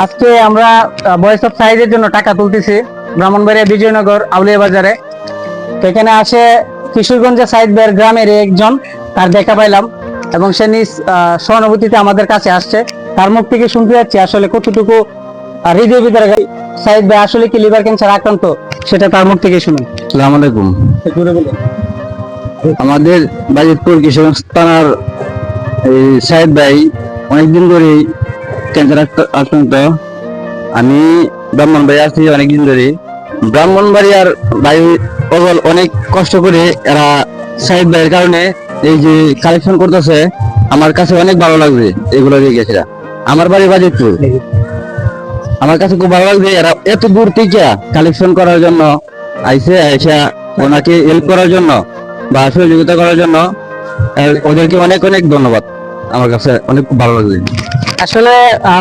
আজকে আমরা voice of সাইজের জন্য টাকা তুলতেছি ব্রাহ্মণবাড়িয়া বিজয়নগর আউলিয়া বাজারে। তো এখানে আসে কিশোরগঞ্জের সাইদ বের গ্রামের একজন, তার দেখা পাইলাম এবং সে নিজ সহানুভূতিতে আমাদের কাছে আসছে। তার মুখ থেকে শুনতে যাচ্ছি আসলে কতটুকু হৃদয় ভিতরে সাইদ ভাই আসলে কি লিভার ক্যান্সার আক্রান্ত, সেটা তার মুখ থেকে শুনুন। আসসালামু আলাইকুম। আমাদের বাজিতপুর কিশোরগঞ্জ থানার এই সাহেব ভাই অনেকদিন ধরে ক্যান্সার আক্রান্ত। আমি ব্রাহ্মণবাড়িয়া আছি অনেকদিন ধরে। ব্রাহ্মণবাড়িয়ার ভাই অগল অনেক কষ্ট করে এরা সাহেব ভাইয়ের কারণে এই যে কালেকশন করতেছে, আমার কাছে অনেক ভালো লাগবে এগুলো দেখে। আমার বাড়ি বাজিতপুর, আমার কাছে খুব ভালো লাগছে এরা এত দূর থেকে কালেকশন করার জন্য আইসে, আইসা ওনাকে হেল্প করার জন্য বা সহযোগিতা করার জন্য ওদেরকে অনেক অনেক ধন্যবাদ। আমার কাছে অনেক খুব ভালো লাগছে। আসলে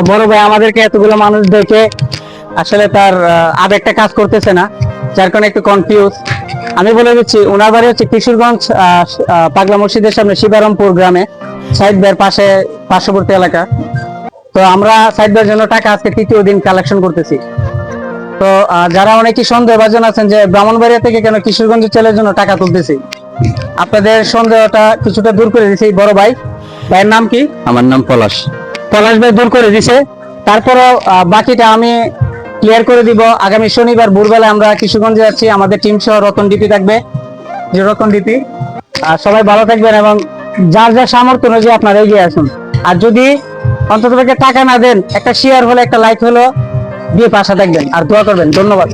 বড় ভাই আমাদেরকে এতগুলো মানুষ দেখে আসলে তার আবেগটা কাজ করতেছে না, যার কারণে একটু কনফিউজ। আমি বলে দিচ্ছি, ওনার বাড়ি হচ্ছে কিশোরগঞ্জ পাগলা মসজিদের সামনে শিবারামপুর গ্রামে, সাইদ ভাইয়ের পার্শ্ববর্তী এলাকা। তো আমরা সাইদ ভাইয়ের জন্য টাকা আজকে তৃতীয় দিন কালেকশন করতেছি। তো যারা অনেকেই সন্দেহভাজন আছেন যে ব্রাহ্মণবাড়িয়া থেকে কেন কিশোরগঞ্জের ছেলের জন্য টাকা তুলতেছি, আপনাদের সন্দেহটা কিছুটা দূর করে দিয়েছে বড় ভাই। ভাইয়ের নাম কি? আমার নাম পলাশ। পলাশ ভাই দূর করে দিছে। তারপরও বাকিটা আমি ক্লিয়ার করে দিব। আগামী শনিবার ভোরবেলা আমরা কিশোরগঞ্জে যাচ্ছি, আমাদের টিম সহ রতন ডিপি থাকবে, যে রতন ডিপি। আর সবাই ভালো থাকবেন এবং যার যার সামর্থ্য অনুযায়ী আপনারা এগিয়ে আসুন। আর যদি অন্তত টাকা না দেন, একটা শেয়ার হলে, একটা লাইক হলো দিয়ে পাশে থাকবেন আর দোয়া করবেন। ধন্যবাদ।